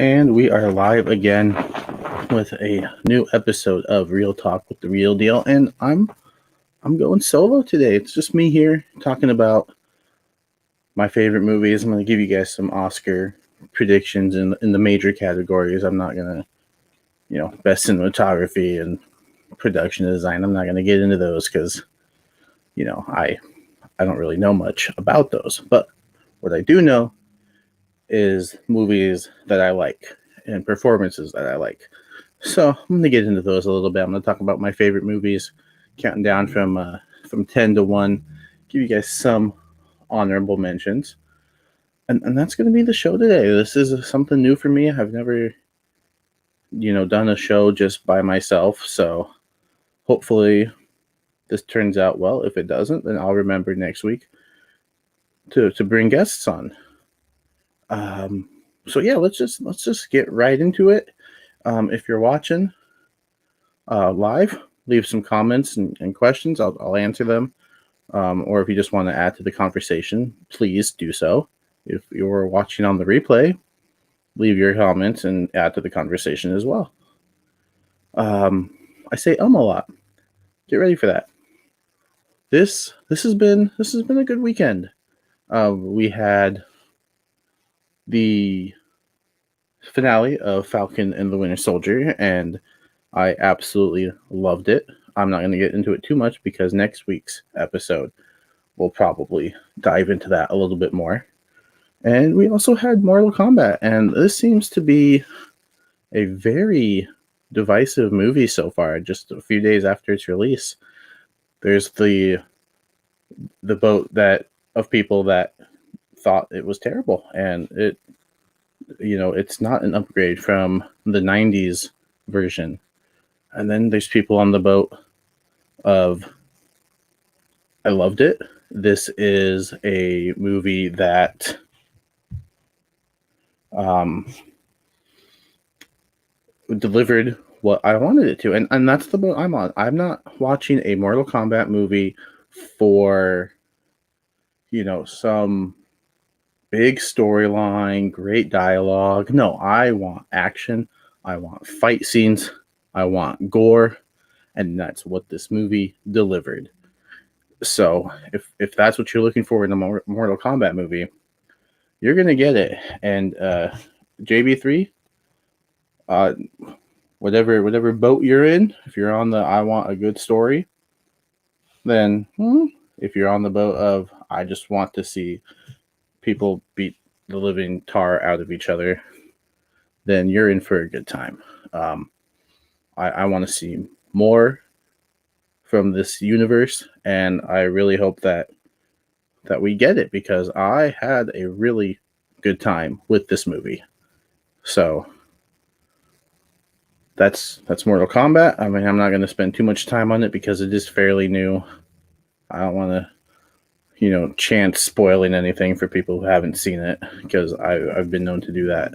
And we are live again with a new episode of Real Talk with the Real Deal. And I'm going solo today. It's just me here talking about my favorite movies. I'm going to give you guys some Oscar predictions in the major categories. I'm not going to, best cinematography and production design. I'm not going to get into those because, I don't really know much about those. But what I do know is movies that I like and performances that I like. So I'm going to get into those a little bit. I'm going to talk about my favorite movies, counting down from 10 to 1, give you guys some honorable mentions. And that's going to be the show today. This is something new for me. I've never, done a show just by myself. So hopefully this turns out well. If it doesn't, then I'll remember next week to bring guests on. So yeah, let's just get right into it. If you're watching live, leave some comments and questions. I'll answer them. Or if you just want to add to the conversation, please do so. If you're watching on the replay, leave your comments and add to the conversation as well. I say a lot. Get ready for that. This has been a good weekend. We had the finale of Falcon and the Winter Soldier, and I absolutely loved it. I'm not going to get into it too much because next week's episode will probably dive into that a little bit more. And we also had Mortal Kombat, and this seems to be a very divisive movie so far, just a few days after its release. There's the boat that of people that thought it was terrible, and it's not an upgrade from the 90s version. And then there's people on the boat of I loved it. This is a movie that delivered what I wanted it to. And that's the boat I'm on. I'm not watching a Mortal Kombat movie for, some big storyline, great dialogue. No, I want action. I want fight scenes. I want gore. And that's what this movie delivered. So if that's what you're looking for in a Mortal Kombat movie, you're going to get it. And JB3, whatever boat you're in, if you're on the I want a good story, then if you're on the boat of I just want to see people beat the living tar out of each other, then you're in for a good time. I want to see more from this universe, and I really hope that we get it because I had a really good time with this movie. So that's Mortal Kombat. I mean, I'm not going to spend too much time on it because it is fairly new. I don't want to, chance spoiling anything for people who haven't seen it because I've been known to do that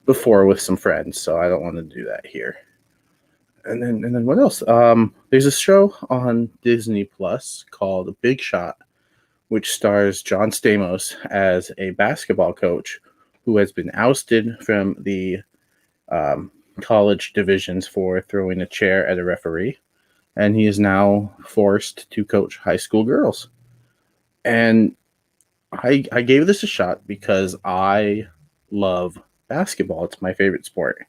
before with some friends, so I don't want to do that here. And then what else? There's a show on Disney Plus called Big Shot, which stars John Stamos as a basketball coach who has been ousted from the college divisions for throwing a chair at a referee, and he is now forced to coach high school girls. And I gave this a shot because I love basketball. It's my favorite sport.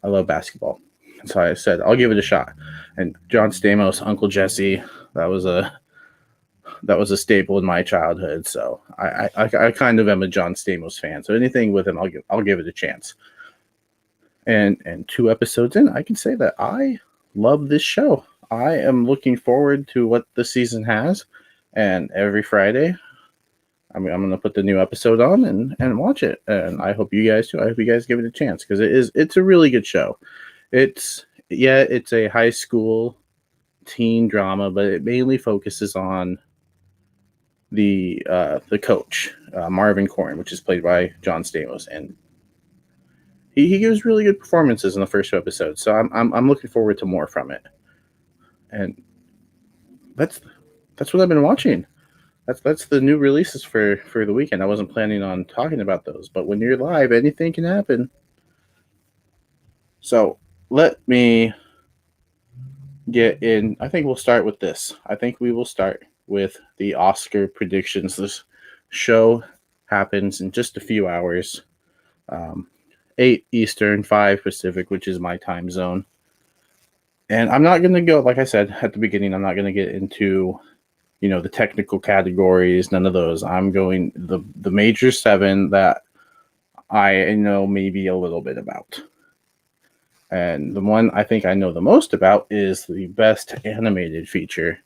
I love basketball. So I said, I'll give it a shot. And John Stamos, Uncle Jesse, that was a staple in my childhood. So I kind of am a John Stamos fan. So anything with him, I'll give it a chance. And 2 episodes in, I can say that I love this show. I am looking forward to what the season has. And every Friday, I'm going to put the new episode on and watch it. And I hope you guys too. I hope you guys give it a chance because it's a really good show. It's a high school teen drama, but it mainly focuses on the coach, Marvin Korn, which is played by John Stamos, and he gives really good performances in the first 2 episodes. So I'm looking forward to more from it. And that's what I've been watching. That's the new releases for the weekend. I wasn't planning on talking about those, but when you're live, anything can happen. So let me get in. I think we'll start with this. I think we will start with the Oscar predictions. This show happens in just a few hours. 8 Eastern, 5 Pacific, which is my time zone. And I'm not going to go, like I said at the beginning, I'm not going to get into, the technical categories, none of those. I'm going the major 7 that I know maybe a little bit about. And the one I think I know the most about is the best animated feature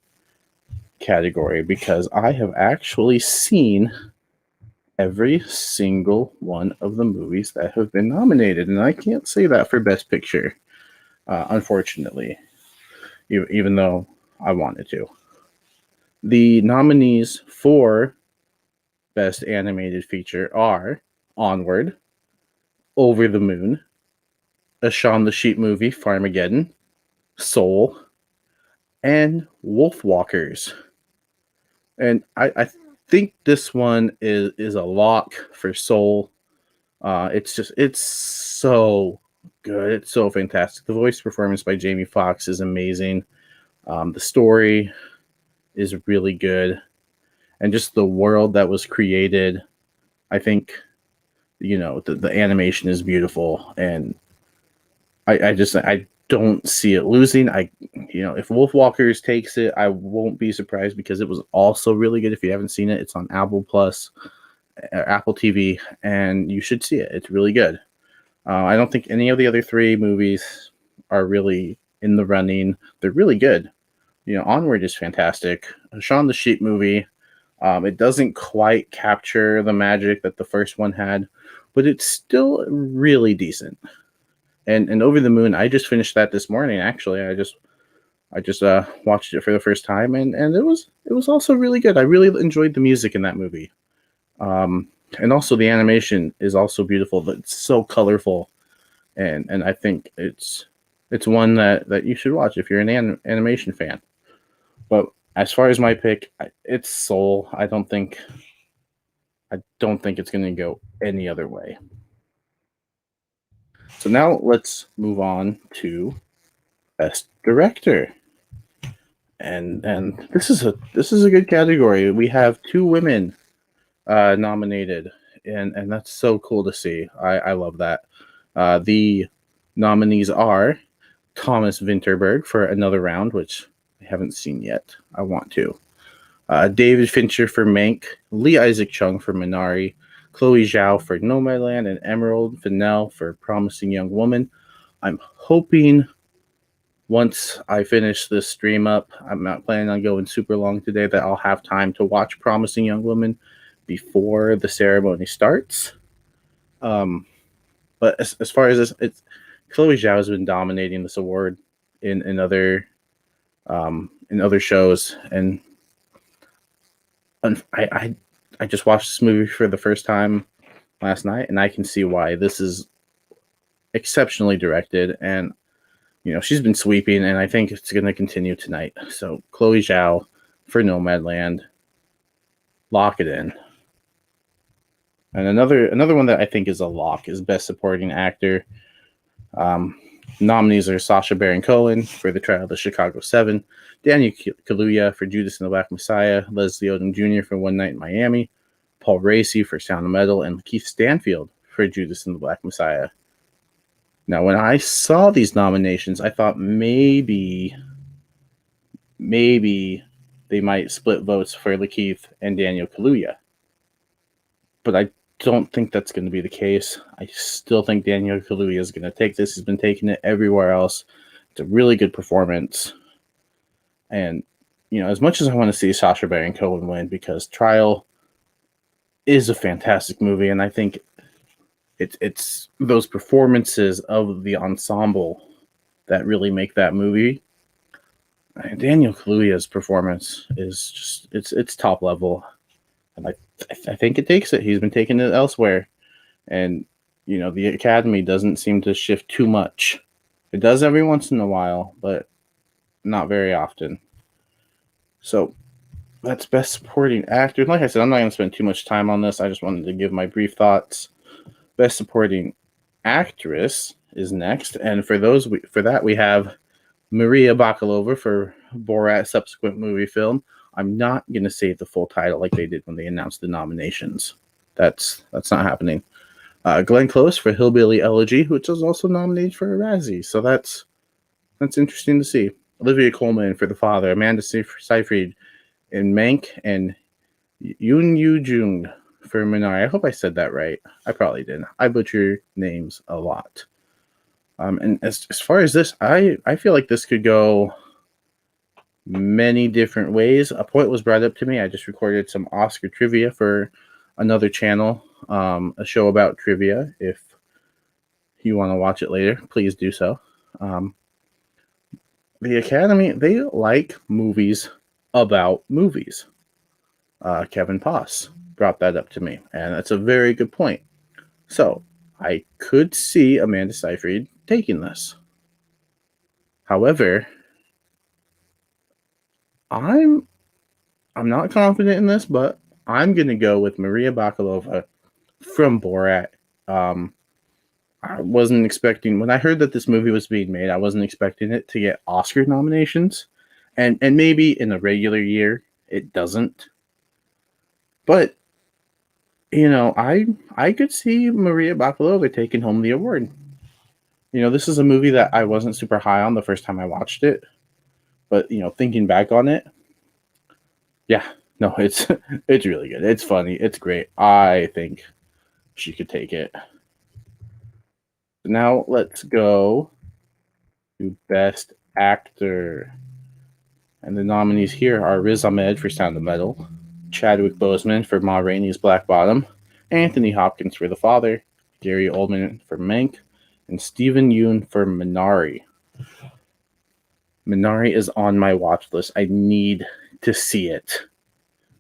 category, because I have actually seen every single one of the movies that have been nominated. And I can't say that for Best Picture, unfortunately, even though I wanted to. The nominees for Best Animated Feature are Onward, Over the Moon, a Shaun the Sheep movie, Farmageddon, Soul, and Wolfwalkers. And I think this one is a lock for Soul. It's so good. It's so fantastic. The voice performance by Jamie Foxx is amazing. The story is really good, and just the world that was created. I think the animation is beautiful, and I don't see it losing. If Wolfwalkers takes it, I won't be surprised, because it was also really good. If you haven't seen it, it's on Apple Plus, Apple TV, and you should see it. It's really good. I don't think any of the other 3 movies are really in the running. They're really good. Onward is fantastic. Shaun the Sheep movie, it doesn't quite capture the magic that the first one had, but it's still really decent. And Over the Moon, I just finished that this morning. Actually, I just watched it for the first time, and it was also really good. I really enjoyed the music in that movie, and also the animation is also beautiful. It's so colorful, and I think it's one that you should watch if you're an animation fan. But as far as my pick, it's Soul. I don't think it's going to go any other way. So now let's move on to Best Director. And this is a good category. We have 2 women nominated, and that's so cool to see. I love that. The nominees are Thomas Vinterberg for Another Round, which I haven't seen yet. I want to. David Fincher for Mank, Lee Isaac Chung for Minari, Chloe Zhao for Nomadland, and Emerald Fennell for Promising Young Woman. I'm hoping once I finish this stream up, I'm not planning on going super long today, that I'll have time to watch Promising Young Woman before the ceremony starts. But as far as this, Chloe Zhao has been dominating this award in other shows, and I just watched this movie for the first time last night, and I can see why. This is exceptionally directed, and she's been sweeping, and I think it's going to continue tonight. So Chloe Zhao for Nomadland, lock it in. And another one that I think is a lock is Best Supporting Actor. Nominees are Sacha Baron Cohen for The Trial of the Chicago 7, Daniel Kaluuya for Judas and the Black Messiah, Leslie Odom Jr. for One Night in Miami, Paul Raci for Sound of Metal, and Lakeith Stanfield for Judas and the Black Messiah. Now, when I saw these nominations, I thought maybe they might split votes for Lakeith and Daniel Kaluuya. But I don't think that's going to be the case. I still think Daniel Kaluuya is going to take this. He's been taking it everywhere else. It's a really good performance. And, as much as I want to see Sacha Baron Cohen win, because Trial is a fantastic movie, and I think it's those performances of the ensemble that really make that movie. And Daniel Kaluuya's performance is just it's top level, and I think it takes it. He's been taking it elsewhere, and the Academy doesn't seem to shift too much. It does every once in a while, but not very often. So that's Best Supporting Actor. Like I said, I'm not going to spend too much time on this. I just wanted to give my brief thoughts. Best Supporting Actress, is next, and for that we have Maria Bakalova for Borat's subsequent movie film. I'm not going to say the full title like they did when they announced the nominations. That's not happening. Glenn Close for Hillbilly Elegy, which is also nominated for a Razzie. So that's interesting to see. Olivia Colman for The Father, Amanda Seyfried in Mank, and Yoon Yoo Jung for Minari. I hope I said that right. I probably didn't. I butcher names a lot. And as far as this, I feel like this could go many different ways. A point was brought up to me. I just recorded some Oscar trivia for another channel, a show about trivia. If you want to watch it later, please do so. The Academy, they like movies about movies. Kevin Poss brought that up to me, and that's a very good point. So I could see Amanda Seyfried taking this. However, I'm not confident in this, but I'm going to go with Maria Bakalova from Borat. I wasn't expecting, when I heard that this movie was being made, I wasn't expecting it to get Oscar nominations. And maybe in a regular year, it doesn't. But, you know, I could see Maria Bakalova taking home the award. You know, this is a movie that I wasn't super high on the first time I watched it. But, you know, thinking back on it, yeah, no, it's really good. It's funny. It's great. I think she could take it. Now let's go to Best Actor. And the nominees here are Riz Ahmed for Sound of Metal, Chadwick Boseman for Ma Rainey's Black Bottom, Anthony Hopkins for The Father, Gary Oldman for Mank, and Steven Yeun for Minari. Minari is on my watch list. I need to see it.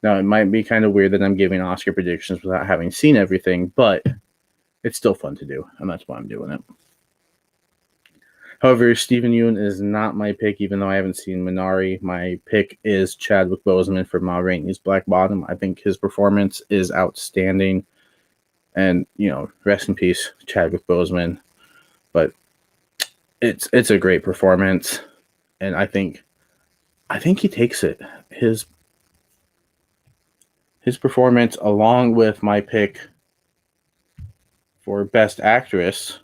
Now, it might be kind of weird that I'm giving Oscar predictions without having seen everything, but it's still fun to do, and that's why I'm doing it. However, Steven Yeun is not my pick, even though I haven't seen Minari. My pick is Chadwick Boseman for Ma Rainey's Black Bottom. I think his performance is outstanding. And, you know, rest in peace, Chadwick Boseman. But it's a great performance. And I think he takes it. His performance, along with my pick for Best Actress,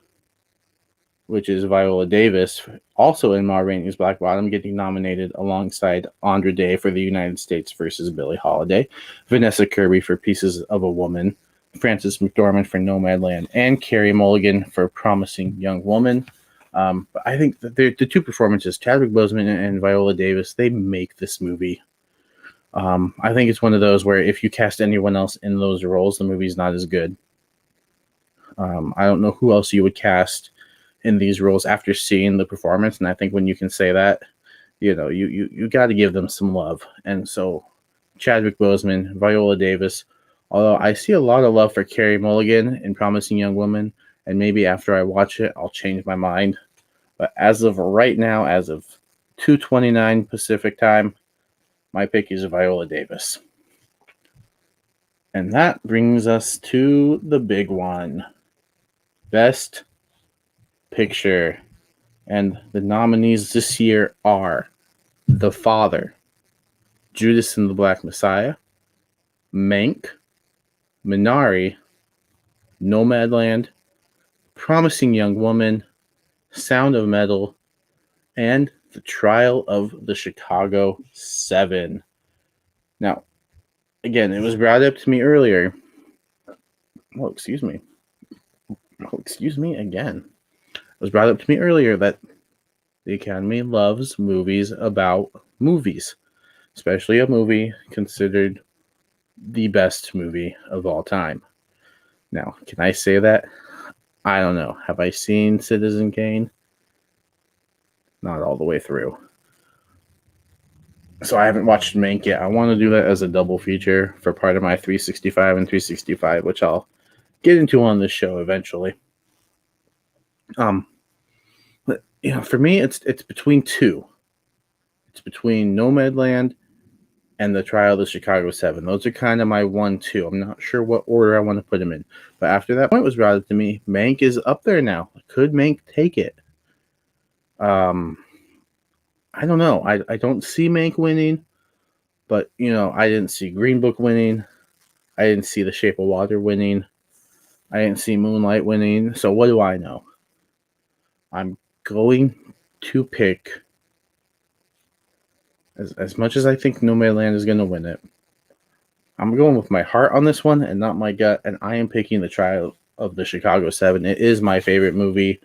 which is Viola Davis, also in Ma Rainey's Black Bottom, getting nominated alongside Andra Day for The United States versus Billie Holiday, Vanessa Kirby for Pieces of a Woman, Frances McDormand for Nomadland, and Carey Mulligan for Promising Young Woman. But I think that the two performances, Chadwick Boseman and Viola Davis, they make this movie. I think it's one of those where if you cast anyone else in those roles, the movie's not as good. I don't know who else you would cast in these roles after seeing the performance, and I think when you can say that, you know, you got to give them some love. And so Chadwick Boseman, Viola Davis, although I see a lot of love for Carey Mulligan in Promising Young Woman, and maybe after I watch it, I'll change my mind. But as of right now, as of 2:29 Pacific time, my pick is Viola Davis. And that brings us to the big one. Best Picture. And the nominees this year are The Father, Judas and the Black Messiah, Mank, Minari, Nomadland, Promising Young Woman, Sound of Metal, and The Trial of the Chicago 7. Now, again, it was brought up to me earlier. Oh, excuse me again. It was brought up to me earlier that the Academy loves movies about movies, especially a movie considered the best movie of all time. Now, can I say that? I don't know. Have I seen Citizen Kane? Not all the way through. So I haven't watched Mank yet. I want to do that as a double feature for part of my 365 and 365, which I'll get into on this show eventually. But you know, for me, it's between two. It's between Nomadland and The Trial of the Chicago 7. Those are kind of my 1-2. I'm not sure what order I want to put them in. But after that point was brought up to me, Mank is up there now. Could Mank take it? I don't know. I don't see Mank winning, but, I didn't see Green Book winning. I didn't see The Shape of Water winning. I didn't see Moonlight winning. So what do I know? I'm going to pick, as much as I think Nomadland is going to win it, I'm going with my heart on this one and not my gut, and I am picking The Trial of the Chicago 7. It is my favorite movie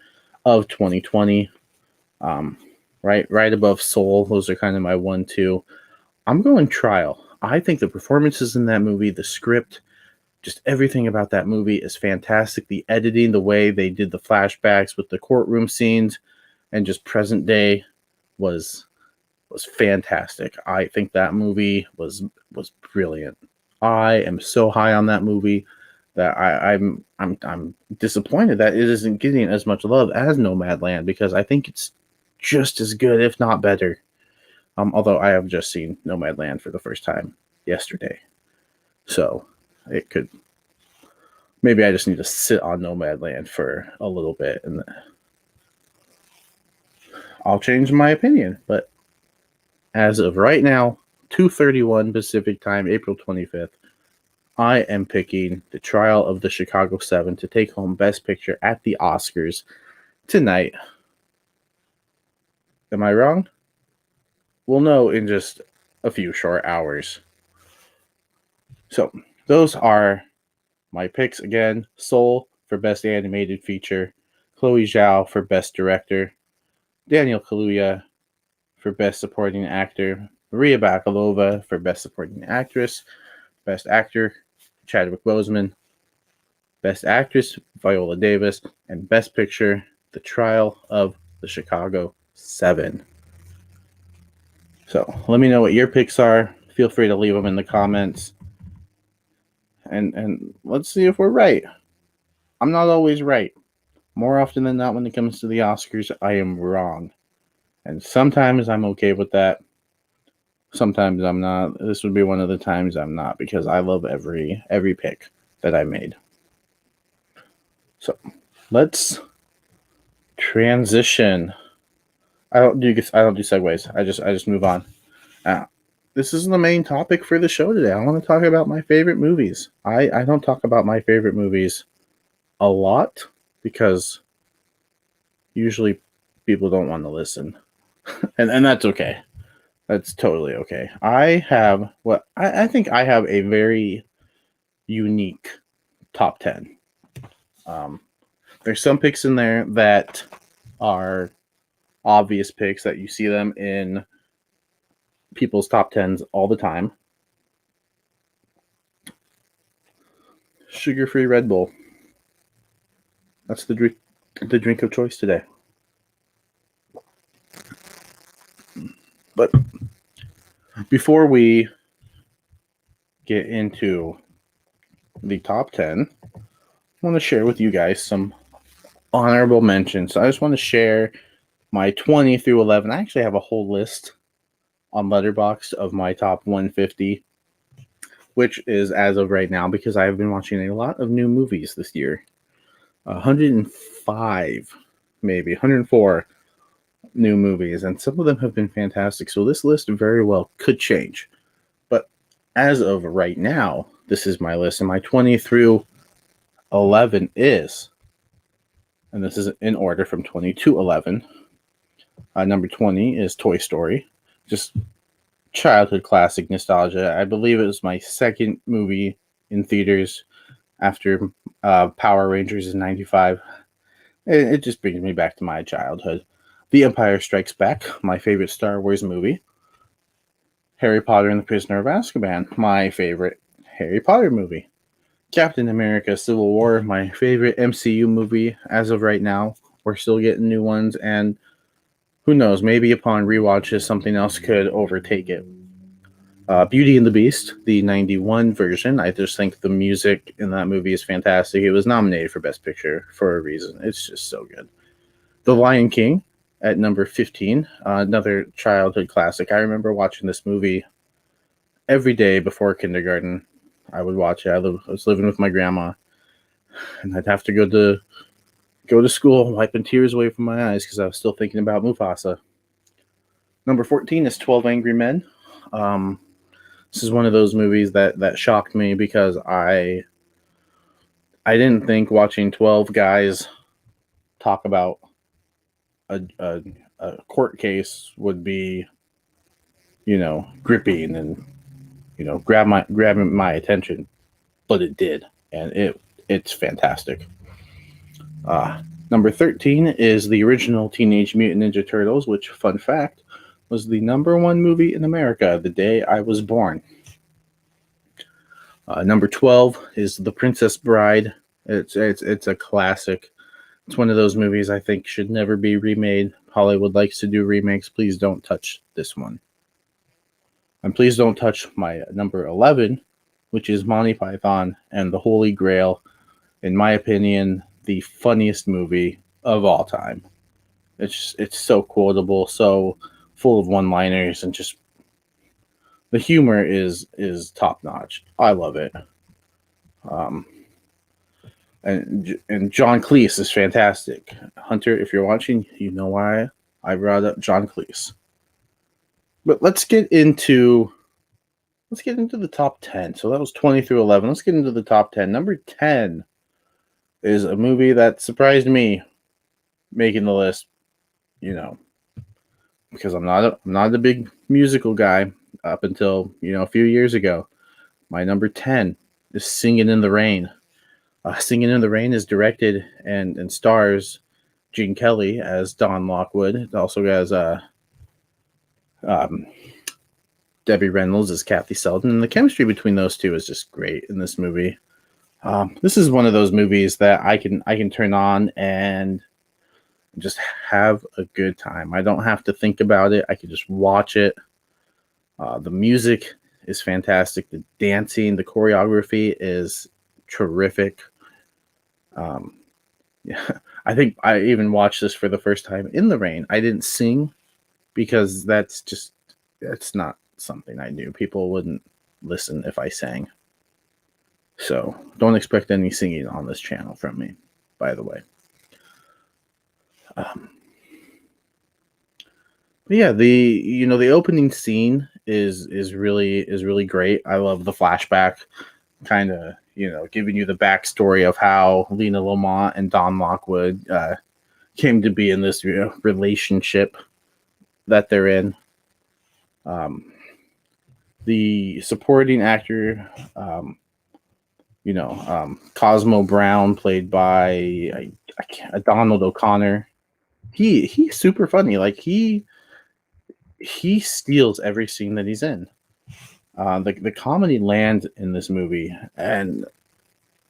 of 2020. Right above Soul. Those are kind of my 1-2. I'm going Trial. I think the performances in that movie, the script, just everything about that movie is fantastic. The editing, the way they did the flashbacks with the courtroom scenes, and just present day was fantastic. I think that movie was brilliant. I am so high on that movie that I'm disappointed that it isn't getting as much love as Nomadland, because I think it's just as good, if not better. Although I have just seen Nomadland for the first time yesterday, so it could, maybe I just need to sit on Nomadland for a little bit and I'll change my opinion. But as of right now, 2:31 Pacific time, April 25th, I am picking The Trial of the Chicago 7 to take home Best Picture at the Oscars tonight. Am I wrong? We'll know in just a few short hours. So, those are my picks again. Soul for Best Animated Feature, Chloe Zhao for Best Director, Daniel Kaluuya for Best Supporting Actor, Maria Bakalova for Best Supporting Actress, Best Actor, Chadwick Boseman, Best Actress, Viola Davis, and Best Picture, The Trial of the Chicago 7. So let me know what your picks are. Feel free to leave them in the comments. And let's see if we're right. I'm not always right. More often than not, when it comes to the Oscars, I am wrong. And sometimes I'm okay with that. Sometimes I'm not. This would be one of the times I'm not, because I love every pick that I made. So let's transition. I don't do segues. I just move on. This is the main topic for the show today. I want to talk about my favorite movies. I don't talk about my favorite movies a lot because usually people don't want to listen. and that's okay. That's totally okay. I think I have a very unique top 10. There's some picks in there that are obvious picks that you see them in people's top 10s all the time. Sugar-free Red Bull. That's the drink of choice today. But before we get into the top 10, I want to share with you guys some honorable mentions. I just want to share my 20 through 11. I actually have a whole list on Letterboxd of my top 150, which is as of right now, because I have been watching a lot of new movies this year. 105, maybe 104 new movies, and some of them have been fantastic. So this list very well could change. But as of right now, this is my list, and my 20 through 11 is, and this is in order from 20 to 11. Number 20 is Toy Story. Just childhood classic nostalgia. I believe it was my second movie in theaters after Power Rangers in 95. It just brings me back to my childhood. The Empire Strikes Back, my favorite Star Wars movie. Harry Potter and the Prisoner of Azkaban, my favorite Harry Potter movie. Captain America Civil War, my favorite MCU movie as of right now. We're still getting new ones, and who knows, maybe upon rewatches, something else could overtake it. Beauty and the Beast, the 91 version. I just think the music in that movie is fantastic. It was nominated for Best Picture for a reason. It's just so good. The Lion King at number 15, another childhood classic. I remember watching this movie every day before kindergarten, I would watch it. I was living with my grandma, and I'd have to go to school wiping tears away from my eyes because I was still thinking about Mufasa. Number 14 is 12 Angry Men. Um, this is one of those movies that shocked me because I didn't think watching 12 guys talk about a court case would be, gripping and, grabbing my attention, but it did. And it's fantastic. Number 13 is the original Teenage Mutant Ninja Turtles, which, fun fact, was the number one movie in America the day I was born. Number 12 is The Princess Bride. It's a classic. It's one of those movies I think should never be remade. Hollywood likes to do remakes. Please don't touch this one. And please don't touch my number 11, which is Monty Python and the Holy Grail. In my opinion, the funniest movie of all time. It's so quotable, so full of one-liners, and just the humor is top notch. I love it. And John Cleese is fantastic. Hunter, if you're watching, you know why I brought up John Cleese. But let's get into the top 10. So that was 20 through 11. Let's get into the top 10. Number 10 is a movie that surprised me making the list, because I'm not a big musical guy up until, a few years ago. My number 10 is Singing in the Rain. Singing in the Rain is directed and stars Gene Kelly as Don Lockwood. It also has Debbie Reynolds as Kathy Selden, and the chemistry between those two is just great in this movie. This is one of those movies that I can turn on and just have a good time. I don't have to think about it. I can just watch it. The music is fantastic. The dancing, the choreography is terrific. Yeah, I think I even watched this for the first time in the rain. I didn't sing because that's not something I do. People wouldn't listen if I sang. So don't expect any singing on this channel from me, by the way. But yeah, the opening scene is really great. I love the flashback, kind of giving you the backstory of how Lena Lamont and Don Lockwood came to be in this relationship that they're in. The supporting actor, Cosmo Brown, played by Donald O'Connor. He's super funny. Like he steals every scene that he's in. The comedy lands in this movie, and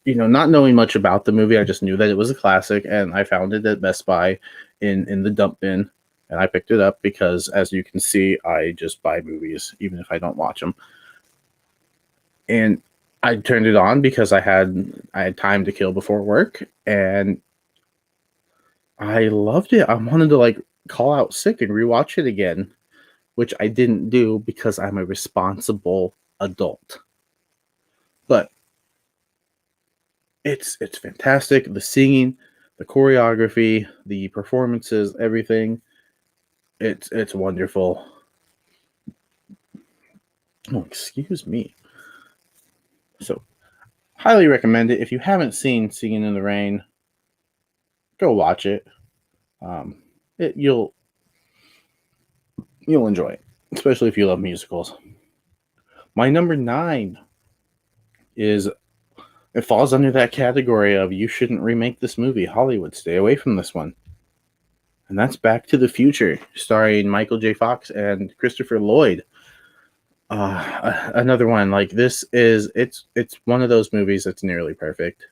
not knowing much about the movie, I just knew that it was a classic, and I found it at Best Buy in the dump bin, and I picked it up because, as you can see, I just buy movies even if I don't watch them. And I turned it on because I had time to kill before work, and I loved it. I wanted to call out sick and rewatch it again, which I didn't do because I'm a responsible adult. But it's fantastic. The singing, the choreography, the performances, everything. It's wonderful. Oh, excuse me. So, highly recommend it. If you haven't seen Singing in the Rain, go watch it. You'll enjoy it, especially if you love musicals. My number 9 it falls under that category of you shouldn't remake this movie. Hollywood, stay away from this one. And that's Back to the Future, starring Michael J. Fox and Christopher Lloyd. Another one like this it's one of those movies that's nearly perfect.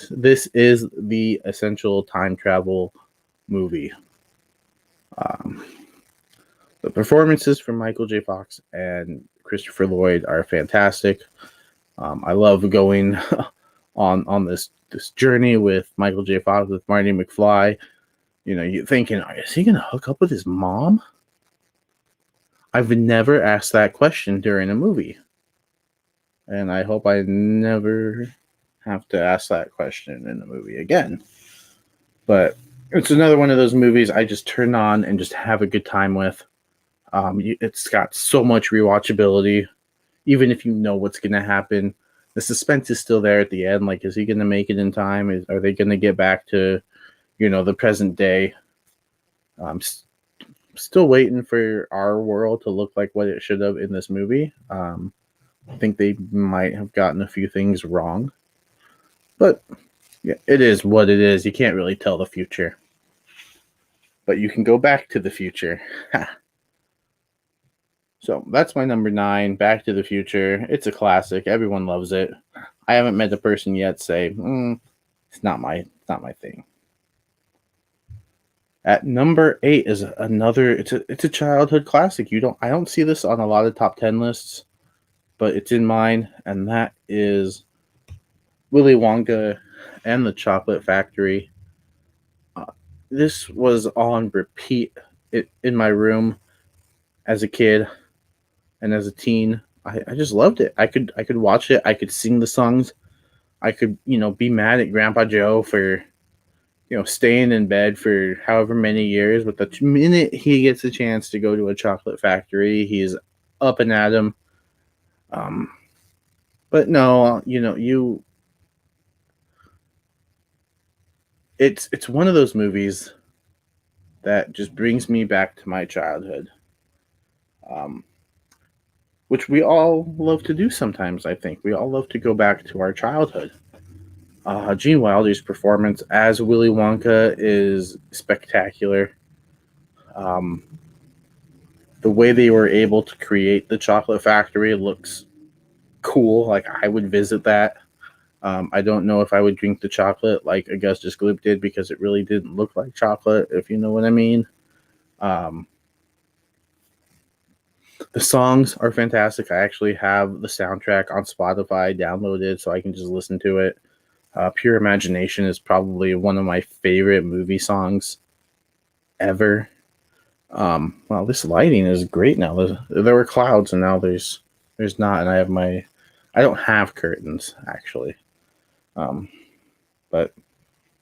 This is the essential time travel movie. The performances from Michael J. Fox and Christopher Lloyd are fantastic. I love going on this journey with Michael J. Fox, with Marty McFly. You're thinking, is he going to hook up with his mom? I've never asked that question during a movie. And I hope I never have to ask that question in a movie again. But it's another one of those movies I just turn on and just have a good time with. It's got so much rewatchability, even if you know what's going to happen. The suspense is still there at the end. Like, is he going to make it in time? Are they going to get back to, the present day? I'm still waiting for our world to look like what it should have in this movie. I think they might have gotten a few things wrong. But yeah, it is what it is. You can't really tell the future. But you can go back to the future. So that's my number 9, Back to the Future. It's a classic. Everyone loves it. I haven't met a person yet say, it's not my thing. At number 8 is another. It's a childhood classic. I don't see this on a lot of top 10 lists, but it's in mine, and that is Willy Wonka and the Chocolate Factory. This was on repeat in my room as a kid and as a teen. I just loved it. I could watch it. I could sing the songs. I could, be mad at Grandpa Joe for, staying in bed for however many years. But the minute he gets a chance to go to a chocolate factory, he's up and at him. But no, it's one of those movies that just brings me back to my childhood. Which we all love to do sometimes, I think. We all love to go back to our childhood. Gene Wilder's performance as Willy Wonka is spectacular. The way they were able to create the chocolate factory looks cool. Like, I would visit that. I don't know if I would drink the chocolate like Augustus Gloop did, because it really didn't look like chocolate, if you know what I mean. The songs are fantastic. I actually have the soundtrack on Spotify downloaded so I can just listen to it. Pure Imagination is probably one of my favorite movie songs ever. Well, this lighting is great now. There were clouds and now there's not, and I don't have curtains actually. But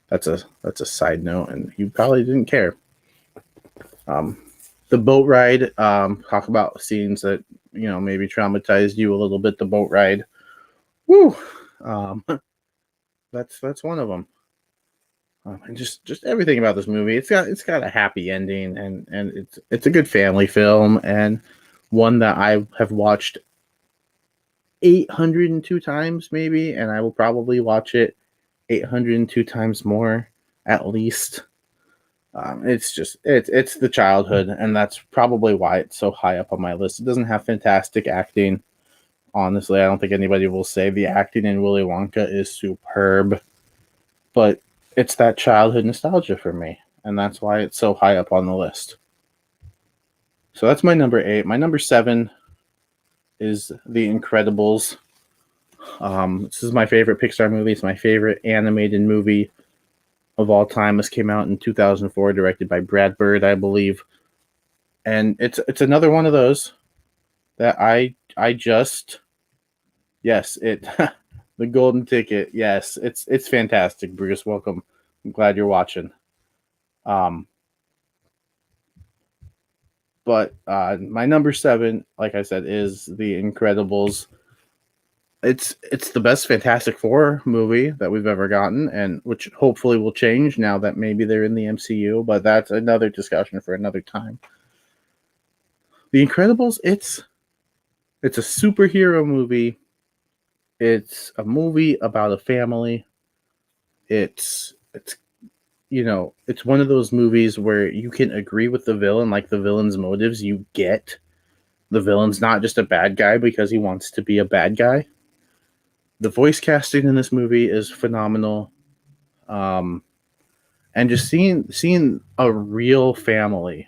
that's a side note, and you probably didn't care. The boat ride, talk about scenes that, maybe traumatized you a little bit. The boat ride. Woo! That's one of them. And just everything about this movie. It's got a happy ending, and it's a good family film, and one that I have watched 802 times maybe, and I will probably watch it 802 times more at least. It's the childhood, and that's probably why it's so high up on my list. It doesn't have fantastic acting. Honestly, I don't think anybody will say the acting in Willy Wonka is superb, but it's that childhood nostalgia for me, and that's why it's so high up on the list. So that's my number 8. My number 7 is The Incredibles. This is my favorite Pixar movie. It's my favorite animated movie of all time. This came out in 2004, directed by Brad Bird, I believe. And it's another one of those that I just, yes, it the golden ticket. Yes, it's fantastic. Bruce, welcome. I'm glad you're watching. But my number 7, like I said, is The Incredibles. It's the best Fantastic Four movie that we've ever gotten, and which hopefully will change now that maybe they're in the MCU, but that's another discussion for another time. The Incredibles, it's a superhero movie. It's a movie about a family. It's it's one of those movies where you can agree with the villain, like the villain's motives. You get the villain's not just a bad guy because he wants to be a bad guy. The voice casting in this movie is phenomenal. And just seeing a real family,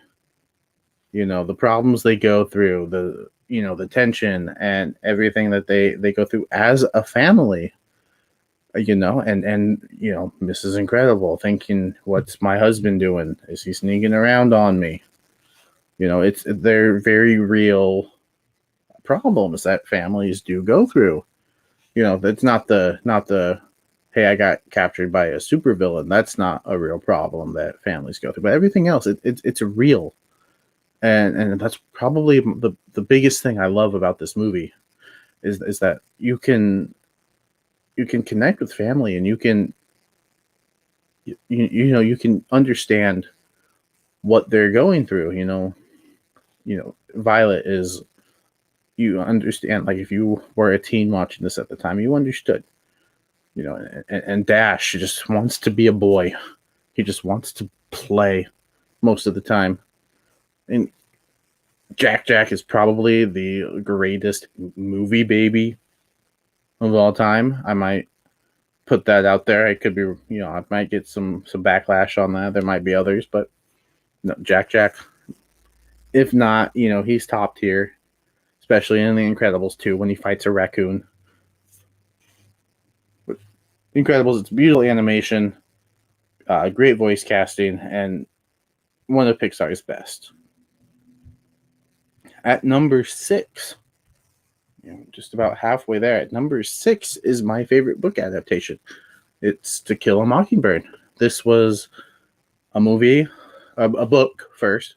the problems they go through, the tension and everything that they go through as a family, and Mrs. Incredible thinking, what's my husband doing? Is he sneaking around on me? They're very real problems that families do go through. That's not the hey, I got captured by a supervillain. That's not a real problem that families go through. But everything else, it's real, and that's probably the biggest thing I love about this movie is that you can connect with family, and you can understand what they're going through. Violet is, you understand, like, if you were a teen watching this at the time, you understood. And Dash just wants to be a boy. He just wants to play most of the time. And Jack Jack is probably the greatest movie baby of all time. I might put that out there. I could be, I might get some backlash on that. There might be others, but no, Jack Jack. If not, he's top tier, especially in The Incredibles 2 when he fights a raccoon. But Incredibles, it's beautiful animation, great voice casting, and one of Pixar's best. At number 6, just about halfway there. At number 6 is my favorite book adaptation. It's To Kill a Mockingbird. This was a movie, a book first,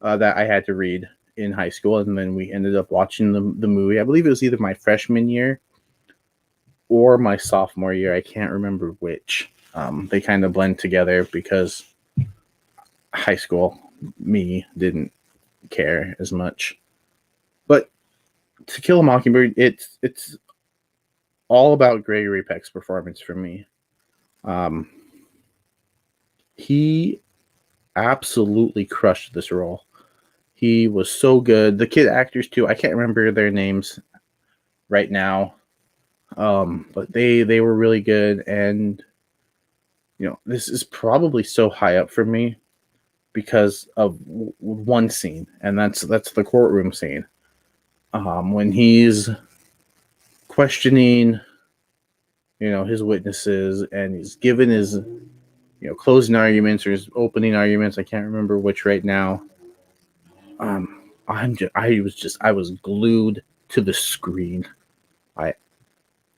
that I had to read in high school, and then we ended up watching the movie. I believe it was either my freshman year or my sophomore year. I can't remember which. They kind of blend together because high school me didn't care as much. But To Kill a Mockingbird, it's all about Gregory Peck's performance for me. He absolutely crushed this role. He was so good. The kid actors too. I can't remember their names right now, but they were really good. And this is probably so high up for me because of one scene, and that's the courtroom scene. When he's questioning, his witnesses, and he's given his, closing arguments or his opening arguments. I can't remember which right now. I was glued to the screen. I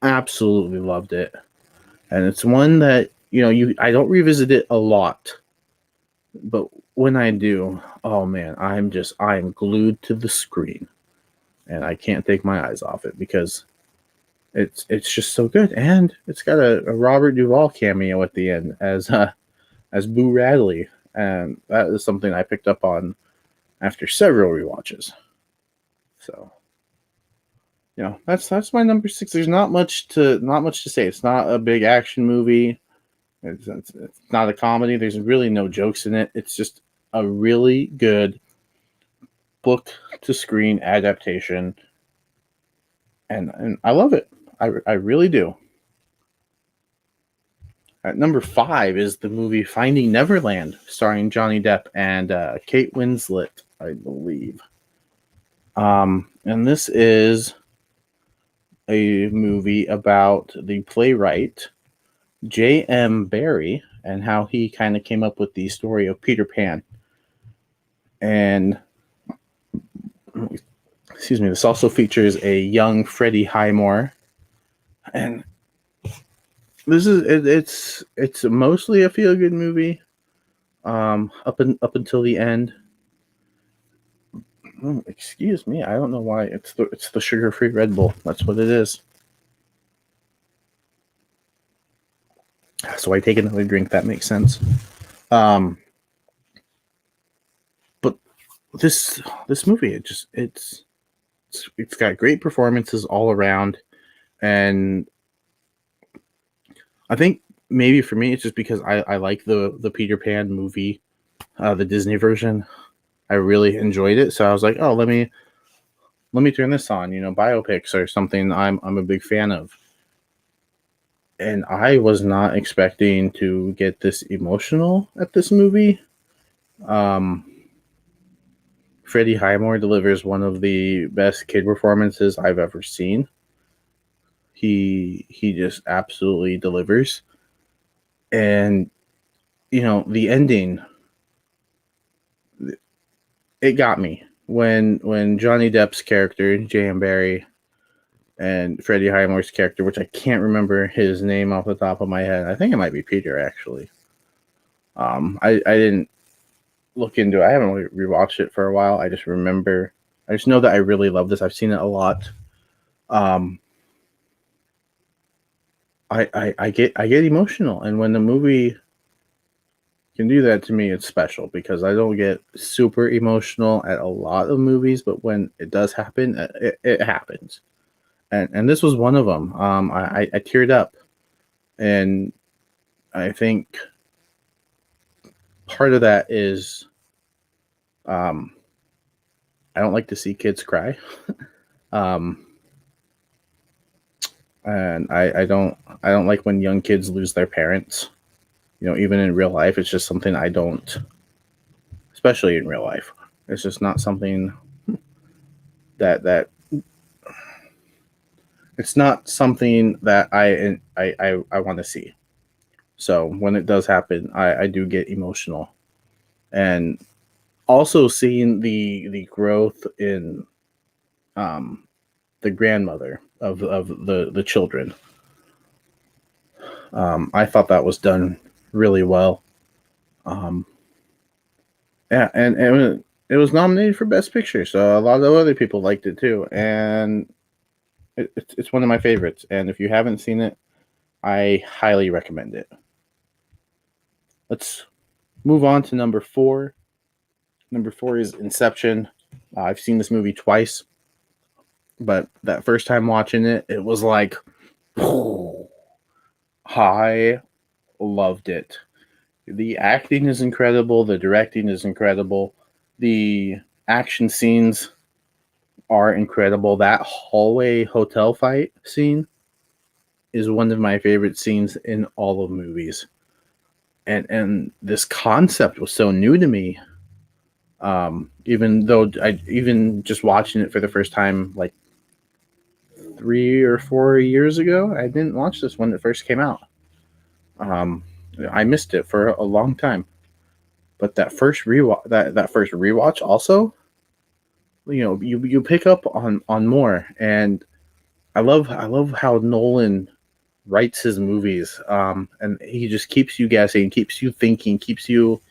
absolutely loved it, and it's one that I don't revisit it a lot, but when I do, oh man, I'm glued to the screen, and I can't take my eyes off it because it's just so good, and it's got a Robert Duvall cameo at the end as Boo Radley, and that is something I picked up on after several rewatches. So, that's my number 6. There's not much to say. It's not a big action movie. It's not a comedy. There's really no jokes in it. It's just a really good book to screen adaptation, and I love it. I really do. At number 5 is the movie Finding Neverland, starring Johnny Depp and Kate Winslet, I believe. And this is a movie about the playwright J.M. Barrie and how he kind of came up with the story of Peter Pan. And this also features a young Freddie Highmore, and it's mostly a feel good movie, up until the end. Excuse me, I don't know why. It's the sugar-free Red Bull. That's what it is. So I take another drink. That makes sense. But this movie, it's got great performances all around, and I think maybe for me it's just because I like the Peter Pan movie, the Disney version. I really enjoyed it, so I was like, oh, let me turn this on. Biopics are something I'm a big fan of. And I was not expecting to get this emotional at this movie. Freddie Highmore delivers one of the best kid performances I've ever seen. He just absolutely delivers. And the ending, it got me when Johnny Depp's character, J.M. Barrie, and Freddie Highmore's character, which I can't remember his name off the top of my head. I think it might be Peter, actually. I didn't look into it. I haven't really rewatched it for a while. I just remember. I just know that I really love this. I've seen it a lot. Um, I get emotional, and when the movie can do that to me, it's special because I don't get super emotional at a lot of movies, but when it does happen, it happens. And this was one of them. I teared up, and I think part of that is um, I don't like to see kids cry, um, and I don't like when young kids lose their parents. You know, even in real life, it's just something I don't, especially in real life. It's just not something that it's not something that I want to see. So when it does happen, I do get emotional, and also seeing the growth in um, the grandmother of the children. I thought that was done really well. Um, yeah, and it was nominated for Best Picture, so a lot of other people liked it too, and it's one of my favorites. And if you haven't seen it, I highly recommend it. Let's move on to number four. Number four is Inception. I've seen this movie twice, but that first time watching it, it was like, I loved it. The acting is incredible. The directing is incredible. The action scenes are incredible. That hallway hotel fight scene is one of my favorite scenes in all of movies. And this concept was so new to me. Even though I even just watching it for the first time like 3 or 4 years ago, I didn't watch this when it first came out. Um, I missed it for a long time. But that first rewatch also, you know, you pick up on more, and I love how Nolan writes his movies, and he just keeps you guessing, keeps you thinking, keeps you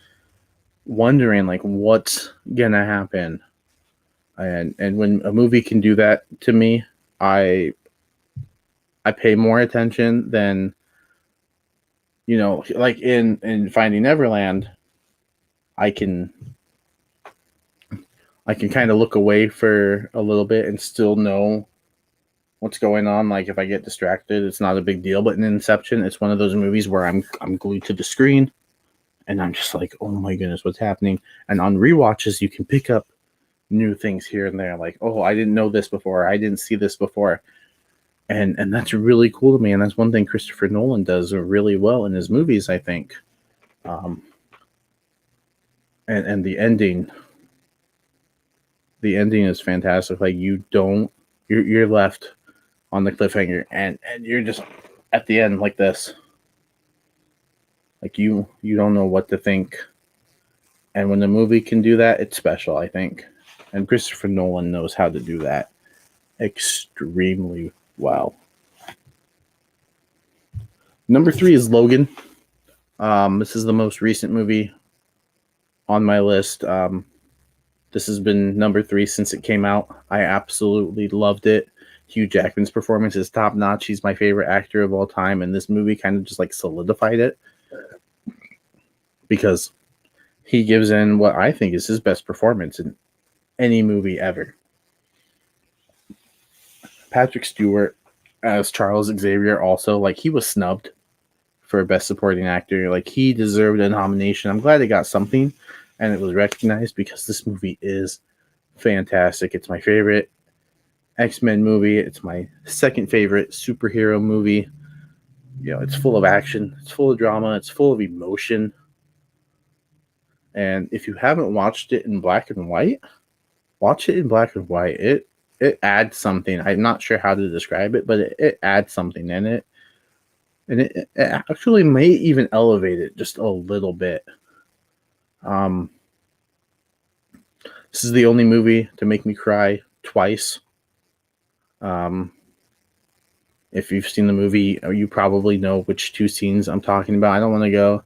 wondering like what's gonna happen, and when a movie can do that to me, I I pay more attention than, you know, like in Finding Neverland. I can I can kind of look away for a little bit and still know what's going on. Like if I get distracted, it's not a big deal. But in Inception, it's one of those movies where I'm glued to the screen and I'm just like, oh my goodness, what's happening? And on rewatches, you can pick up new things here and there, like, oh, I didn't know this before, I didn't see this before. And that's really cool to me. And that's one thing Christopher Nolan does really well in his movies, I think. Um, and the ending is fantastic. Like you're left on the cliffhanger, and you're just at the end like this, like you don't know what to think. And when the movie can do that, it's special, I think. And Christopher Nolan knows how to do that extremely well. Number three is Logan. This is the most recent movie on my list. This has been number three since it came out. I absolutely loved it. Hugh Jackman's performance is top notch. He's my favorite actor of all time, and this movie kind of just like solidified it because he gives in what I think is his best performance in any movie ever. Patrick Stewart as Charles Xavier also, like, he was snubbed for best supporting actor. Like, he deserved a nomination. I'm glad he got something and it was recognized because this movie is fantastic. It's my favorite X-Men movie. It's my second favorite superhero movie. You know, it's full of action, it's full of drama, it's full of emotion. And if you haven't watched it in black and white, watch it in black and white. It adds something. I'm not sure how to describe it, but it adds something in it. And it actually may even elevate it just a little bit. Um, This is the only movie to make me cry twice. Um, if you've seen the movie, you probably know which two scenes I'm talking about. I don't want to go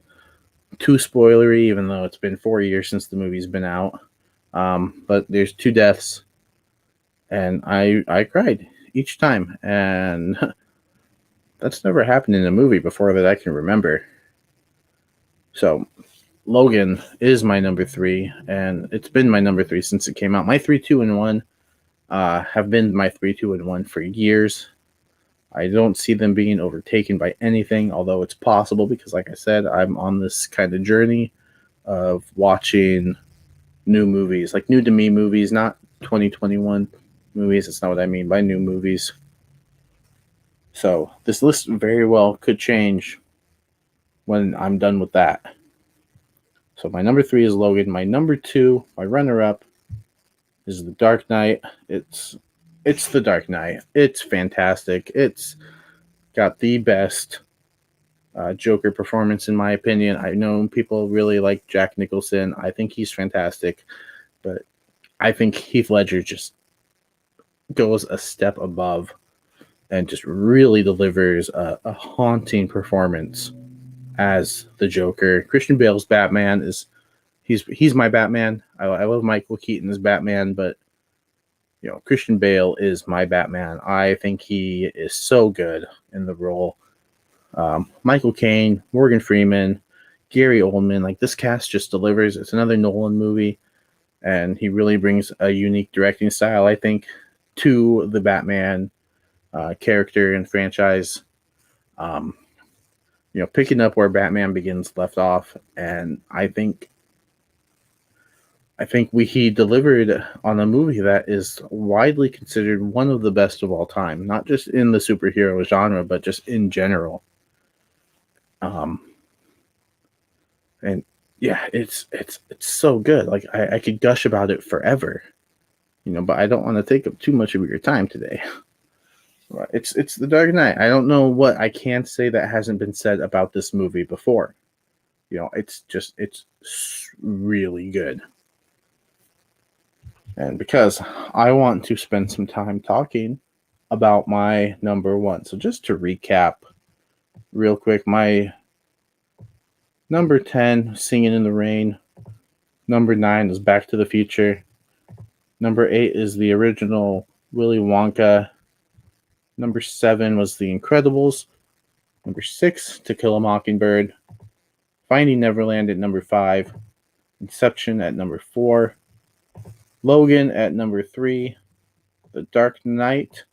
too spoilery, even though it's been 4 years since the movie's been out. But there's two deaths, and I cried each time, and that's never happened in a movie before that I can remember. So Logan is my number three, and it's been my number three since it came out. My 3, 2, and 1 have been my 3, 2, and 1 for years. I don't see them being overtaken by anything, although it's possible because, like I said, I'm on this kind of journey of watching new movies, like new to me movies, not 2021 movies. That's not what I mean by new movies. So this list very well could change when I'm done with that. So my number 3 is Logan. My number 2, my runner-up, is The Dark Knight. It's The Dark Knight. It's fantastic. It's got the best Joker performance in my opinion. I know people really like Jack Nicholson. I think he's fantastic, but I think Heath Ledger just goes a step above and just really delivers a haunting performance as the Joker. Christian Bale's Batman is he's my Batman. I love Michael Keaton as Batman, but Christian Bale is my Batman. I think he is so good in the role. Michael Caine, Morgan Freeman, Gary Oldman, like this cast just delivers. It's another Nolan movie, and he really brings a unique directing style, I think, to the Batman character and franchise. Picking up where Batman Begins left off, and I think he delivered on a movie that is widely considered one of the best of all time, not just in the superhero genre, but just in general. And yeah, it's so good. Like I could gush about it forever, but I don't want to take up too much of your time today. It's The Dark Knight. I don't know what I can say that hasn't been said about this movie before. It's really good. And because I want to spend some time talking about my number 1. So just to recap real quick, my number 10, Singing in the Rain. Number 9 is Back to the Future. Number 8 is the original Willy Wonka. Number 7 was The Incredibles. Number 6, To Kill a Mockingbird. Finding Neverland at number 5. Inception at number 4. Logan at number 3. The Dark Knight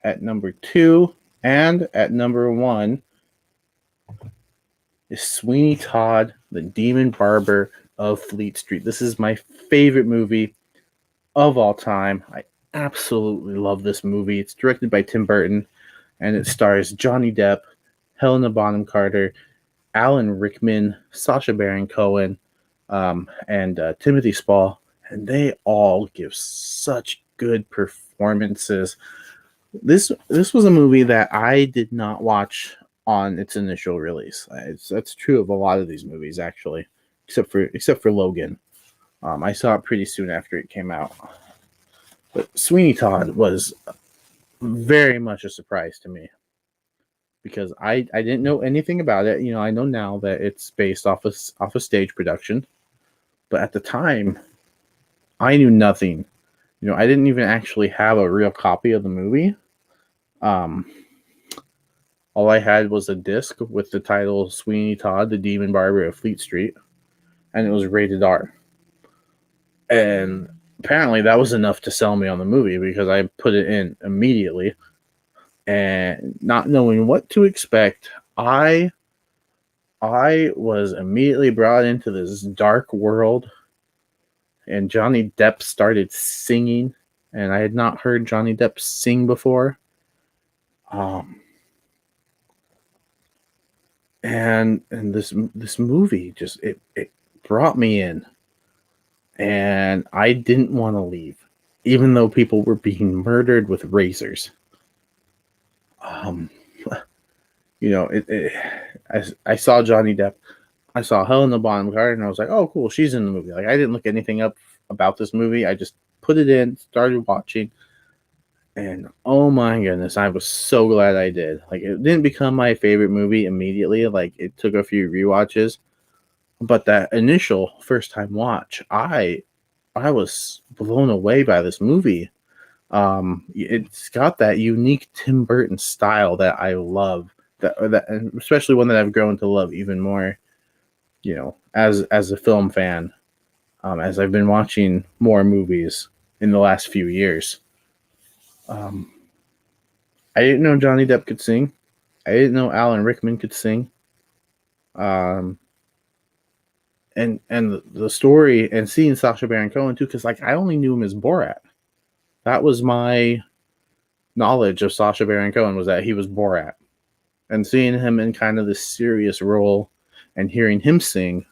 at number 2. And at number 1 is Sweeney Todd, the Demon Barber of Fleet Street. This is my favorite movie of all time. I absolutely love this movie. It's directed by Tim Burton, and it stars Johnny Depp, Helena Bonham Carter, Alan Rickman, Sacha Baron Cohen, and Timothy Spall. And they all give such good performances. This was a movie that I did not watch on its initial release. That's true of a lot of these movies, actually, except for Logan. I saw it pretty soon after it came out. But Sweeney Todd was very much a surprise to me because I didn't know anything about it. I know now that it's based off a stage production, but at the time, I knew nothing. I didn't even actually have a real copy of the movie. All I had was a disc with the title Sweeney Todd, the Demon Barber of Fleet Street, and it was rated R. And apparently that was enough to sell me on the movie because I put it in immediately. And not knowing what to expect, I was immediately brought into this dark world, and Johnny Depp started singing, and I had not heard Johnny Depp sing before. And this movie just it brought me in, and I didn't want to leave, even though people were being murdered with razors. I saw Johnny Depp, I saw Helena Bonham Carter, and I was like, oh, cool, she's in the movie. Like I didn't look anything up about this movie. I just put it in, started watching, and oh my goodness, I was so glad I did. Like, it didn't become my favorite movie immediately. Like, it took a few rewatches, but that initial first time watch, I was blown away by this movie. It's got that unique Tim Burton style that I love. That and especially one that I've grown to love even more. As a film fan, as I've been watching more movies in the last few years. Um, I didn't know Johnny Depp could sing. I didn't know Alan Rickman could sing. Um, and the story and seeing Sacha Baron Cohen too, because like I only knew him as Borat. That was my knowledge of Sacha Baron Cohen, was that he was Borat, and seeing him in kind of this serious role and hearing him sing,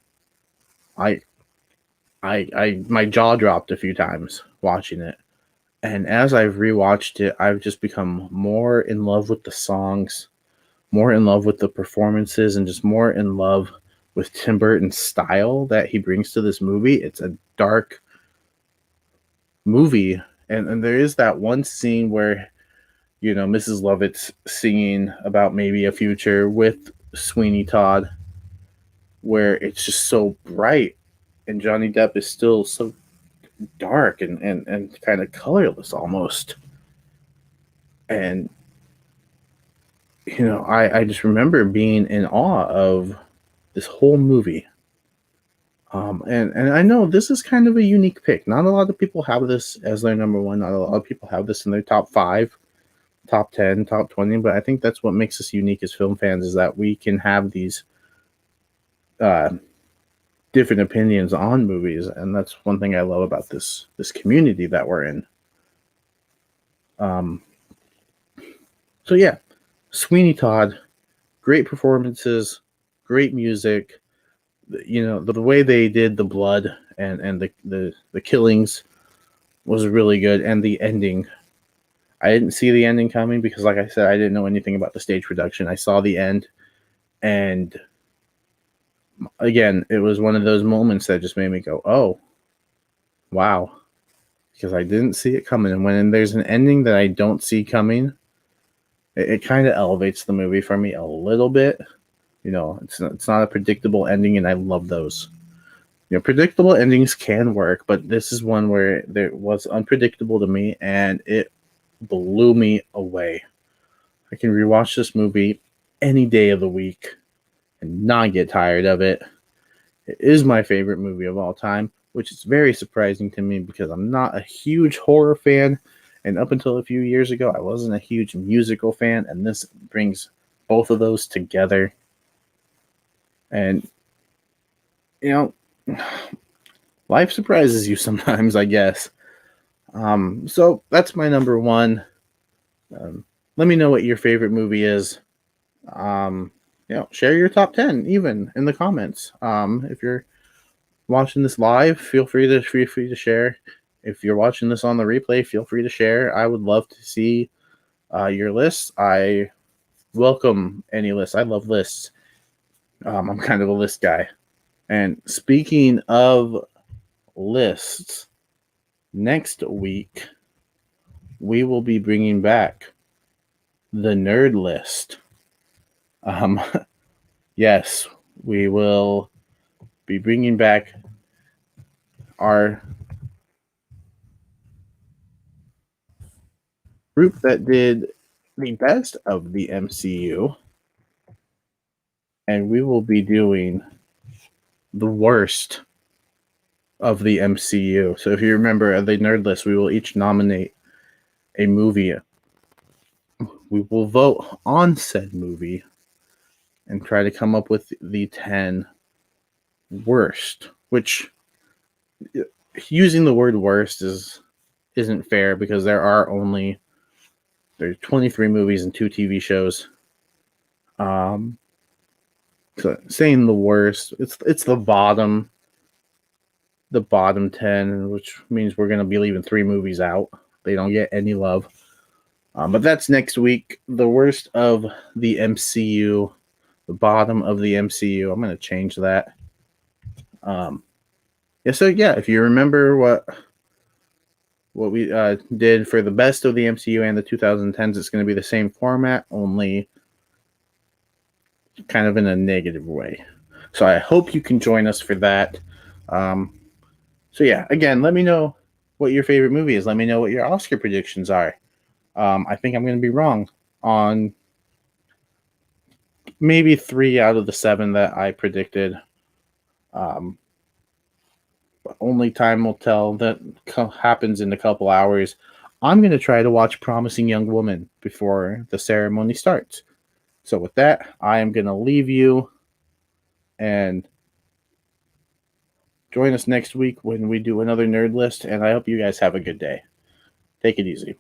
I my jaw dropped a few times watching it. And as I've rewatched it, I've just become more in love with the songs, more in love with the performances, and just more in love with Tim Burton's style that he brings to this movie. It's a dark movie, and there is that one scene where Mrs. Lovett's singing about maybe a future with Sweeney Todd, where it's just so bright, and Johnny Depp is still so dark and kind of colorless almost. And I just remember being in awe of this whole movie. And I know this is kind of a unique pick. Not a lot of people have this as their number one. Not a lot of people have this in their top 5, top 10, top 20. But I think that's what makes us unique as film fans, is that we can have these different opinions on movies, and that's one thing I love about this community that we're in. So yeah, Sweeney Todd, great performances, great music. The way they did the blood and the killings was really good, and the ending. I didn't see the ending coming because, like I said, I didn't know anything about the stage production. I saw the end, and again, it was one of those moments that just made me go, "Oh, wow," because I didn't see it coming. And when there's an ending that I don't see coming, it kind of elevates the movie for me a little bit. It's not a predictable ending, and I love those. Predictable endings can work, but this is one where it was unpredictable to me, and it blew me away. I can rewatch this movie any day of the week and not get tired of it. It is my favorite movie of all time, which is very surprising to me because I'm not a huge horror fan, and up until a few years ago, I wasn't a huge musical fan, and this brings both of those together. And life surprises you sometimes, I guess. So that's my number one. Let me know what your favorite movie is. Share your top 10 even in the comments. If you're watching this live, feel free to share. If you're watching this on the replay, feel free to share. I would love to see your lists. I welcome any lists. I love lists. I'm kind of a list guy. And speaking of lists, next week we will be bringing back the nerd list. Yes, we will be bringing back our group that did the best of the MCU, and we will be doing the worst of the MCU. So if you remember the nerd list, we will each nominate a movie. We will vote on said movie and try to come up with the 10 worst, which using the word worst isn't fair because there's 23 movies and 2 TV shows. So saying the worst, it's the bottom 10, which means we're going to be leaving 3 movies out. They don't get any love. But that's next week. The worst of the MCU, the bottom of the MCU. I'm going to change that. Yeah, so yeah, if you remember what we did for the best of the MCU and the 2010s, it's going to be the same format, only kind of in a negative way. So I hope you can join us for that. Um, so yeah, again, let me know what your favorite movie is. Let me know what your Oscar predictions are. I think I'm going to be wrong on maybe 3 out of the 7 that I predicted. Um, but only time will tell. That happens in a couple hours. I'm going to try to watch Promising Young Woman before the ceremony starts. So with that, I am going to leave you and join us next week when we do another nerd list. And I hope you guys have a good day. Take it easy.